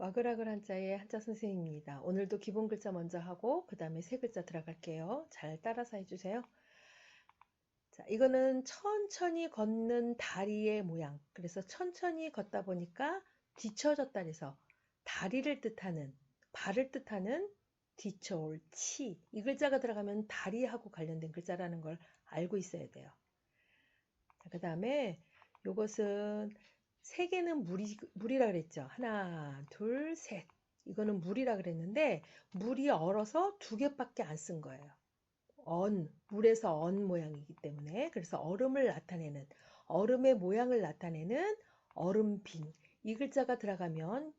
와글와글 한자의 한자 선생님입니다. 오늘도 기본 글자 먼저 하고 그 다음에 세 글자 들어갈게요. 잘 따라서 해주세요. 자, 이거는 천천히 걷는 다리의 모양. 그래서 천천히 걷다 보니까 뒤쳐졌다 해서 다리를 뜻하는, 발을 뜻하는 뒤쳐올 치. 이 글자가 들어가면 다리하고 관련된 글자라는 걸 알고 있어야 돼요. 자, 그 다음에 요것은 세 개는 물이라 그랬죠. 하나, 둘, 셋. 이거는 물이라 그랬는데 물이 얼어서 두 개밖에 안 쓴 거예요. 물에서 모양이기 때문에 그래서 얼음을 나타내는 얼음의 모양을 나타내는 얼음빙. 이 글자가 들어가면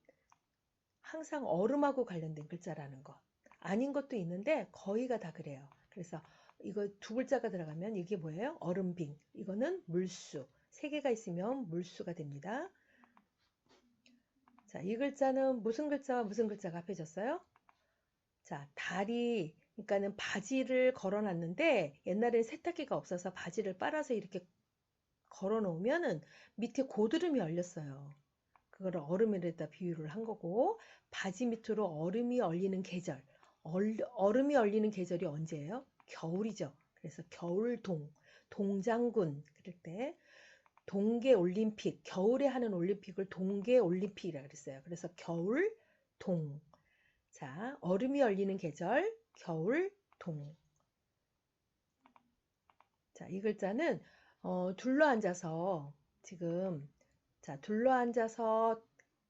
항상 얼음하고 관련된 글자라는 것. 아닌 것도 있는데 거의가 다 그래요. 그래서 이거 두 글자가 들어가면 이게 뭐예요? 얼음빙. 이거는 물수. 세 개가 있으면 물수가 됩니다. 자, 이 글자는 무슨 글자와 무슨 글자가 합해졌어요? 자, 다리, 그러니까는 바지를 걸어 놨는데 옛날엔 세탁기가 없어서 바지를 빨아서 이렇게 걸어 놓으면은 밑에 고드름이 얼렸어요. 그거를 얼음에다 비유를 한 거고, 바지 밑으로 얼음이 얼리는 계절. 얼음이 얼리는 계절이 언제예요? 겨울이죠. 그래서 겨울동, 동장군 그럴 때 동계올림픽, 겨울에 하는 올림픽을 동계올림픽이라 그랬어요. 그래서 겨울동. 자, 얼음이 얼리는 계절, 겨울동. 자, 이 글자는 둘러앉아서 지금 자, 둘러앉아서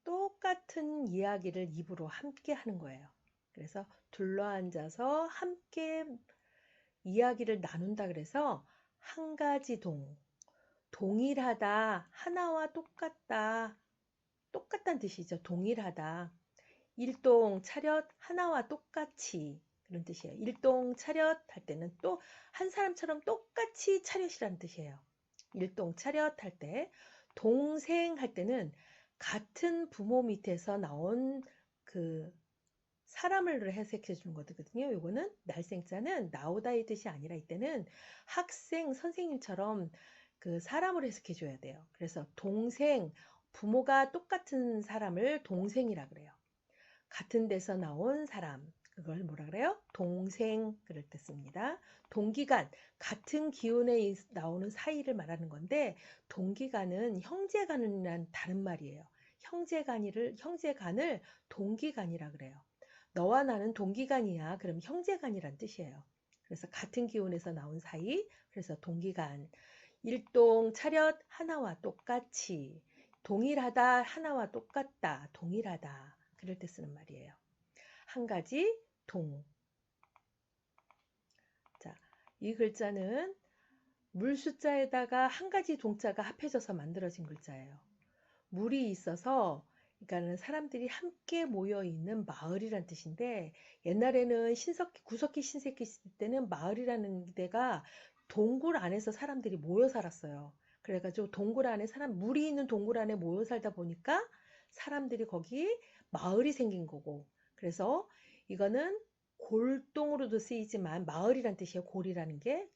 똑같은 이야기를 입으로 함께 하는 거예요. 그래서 둘러앉아서 함께 이야기를 나눈다 그래서 한 가지 동일하다, 하나와 똑같다, 똑같다는 뜻이죠. 동일하다. 일동 차렷 하나와 똑같이 그런 뜻이에요. 일동 차렷 할 때는 또 한 사람처럼 똑같이 차렷이라는 뜻이에요. 일동 차렷 할 때, 동생 할 때는 같은 부모 밑에서 나온 그 사람을 해석해 주는 거거든요. 요거는 날생자는 나오다의 뜻이 아니라 이때는 학생, 선생님처럼 그 사람을 해석해 줘야 돼요. 그래서 동생, 부모가 똑같은 사람을 동생이라 그래요. 같은 데서 나온 사람, 그걸 뭐라 그래요? 동생, 그럴 때 씁니다. 동기간, 같은 기운에 나오는 사이를 말하는 건데, 동기간은 형제간이란 다른 말이에요. 형제간을 동기간이라 그래요. 너와 나는 동기간이야. 그럼 형제간이란 뜻이에요. 그래서 같은 기운에서 나온 사이, 그래서 동기간. 일동, 차렷, 하나와 똑같이. 동일하다, 하나와 똑같다, 동일하다. 그럴 때 쓰는 말이에요. 한 가지 동. 자, 이 글자는 물 숫자에다가 한 가지 동자가 합해져서 만들어진 글자예요. 물이 있어서 그러니까는 사람들이 함께 모여 있는 마을이란 뜻인데 옛날에는 구석기 신석기 시대 때는 마을이라는 데가 동굴 안에서 사람들이 모여 살았어요. 그래가지고 동굴 안에 물이 있는 동굴 안에 모여 살다 보니까 사람들이 거기 마을이 생긴 거고 그래서 이거는 골동으로도 쓰이지만 마을이란 뜻이에요. 골이라는 게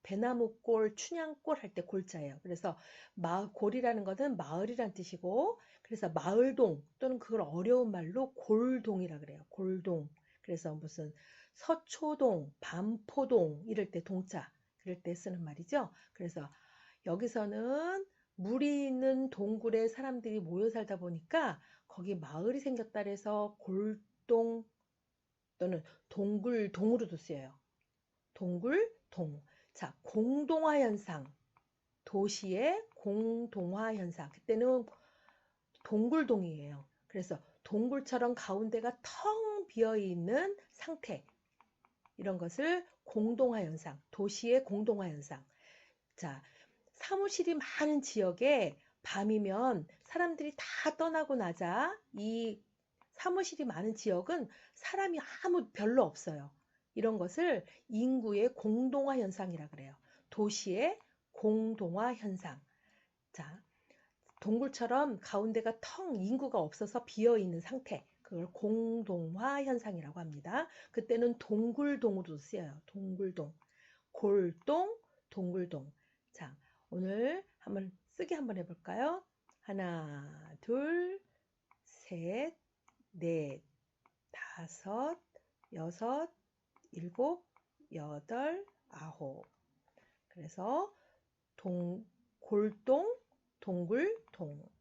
배나무골, 춘향골 할 때 골자예요. 그래서 골이라는 것은 마을이란 뜻이고 그래서 마을동 또는 그걸 어려운 말로 골동이라 그래요. 골동. 그래서 무슨 서초동, 반포동 이럴 때 동자 그럴 때 쓰는 말이죠. 그래서 여기서는 물이 있는 동굴에 사람들이 모여 살다 보니까 거기 마을이 생겼다 그래서 골동 또는 동굴동으로도 쓰여요. 동굴동. 자, 공동화 현상. 도시의 공동화 현상. 그때는 동굴동이에요. 그래서 동굴처럼 가운데가 텅 비어 있는 상태. 이런 것을 공동화 현상, 도시의 공동화 현상. 자, 사무실이 많은 지역에 밤이면 사람들이 다 떠나고 나자 이 사무실이 많은 지역은 사람이 별로 없어요. 이런 것을 인구의 공동화 현상이라 그래요. 도시의 공동화 현상. 자, 동굴처럼 가운데가 텅 인구가 없어서 비어 있는 상태. 그걸 공동화 현상이라고 합니다. 그때는 동굴동으로 쓰여요. 동굴동. 골동, 동굴동. 자, 오늘 한번 쓰기 한번 해볼까요? 하나, 둘, 셋, 넷, 다섯, 여섯, 일곱, 여덟, 아홉. 그래서 골동, 동글동.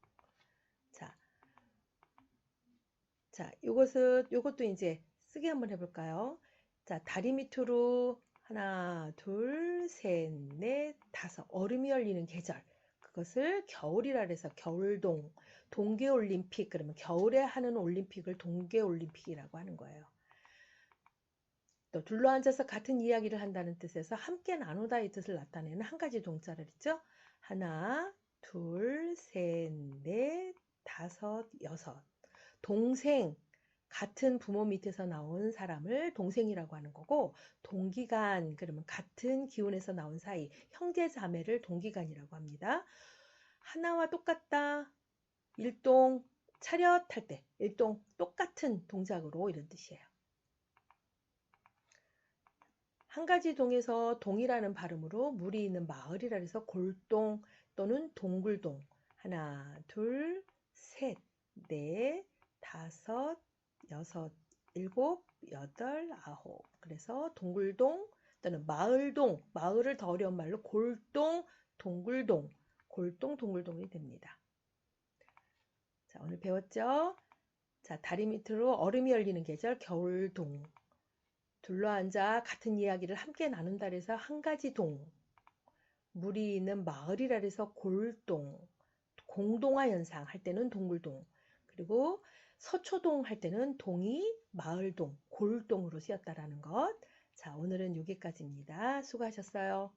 요것도 이제 쓰기 한번 해볼까요? 자, 다리 밑으로 하나, 둘, 셋, 넷, 다섯. 얼음이 열리는 계절. 그것을 겨울이라 해서 겨울동, 동계올림픽. 그러면 겨울에 하는 올림픽을 동계올림픽이라고 하는 거예요. 또 둘러앉아서 같은 이야기를 한다는 뜻에서 함께 나누다의 뜻을 나타내는 한 가지 동자를 있죠. 하나, 둘, 셋, 넷, 다섯, 여섯. 동생, 같은 부모 밑에서 나온 사람을 동생이라고 하는 거고, 동기간, 그러면 같은 기운에서 나온 사이, 형제 자매를 동기간이라고 합니다. 하나와 똑같다, 일동, 차렷 할 때, 일동, 똑같은 동작으로 이런 뜻이에요. 한 가지 동에서 동이라는 발음으로 물이 있는 마을이라 해서 골동 또는 동굴동. 하나, 둘, 셋, 넷, 다섯, 여섯, 일곱, 여덟, 아홉. 그래서 동굴동 또는 마을동, 마을을 더 어려운 말로 골동, 동굴동, 골동, 동굴동이 됩니다. 자, 오늘 배웠죠? 자, 다리 밑으로 얼음이 열리는 계절 겨울동. 둘러앉아 같은 이야기를 함께 나눈다 해서 한 가지 동. 물이 있는 마을이라 해서 골동. 공동화 현상 할 때는 동굴동. 그리고 서초동 할 때는 동이 마을동, 골동으로 쓰였다라는 것. 자, 오늘은 여기까지입니다. 수고하셨어요.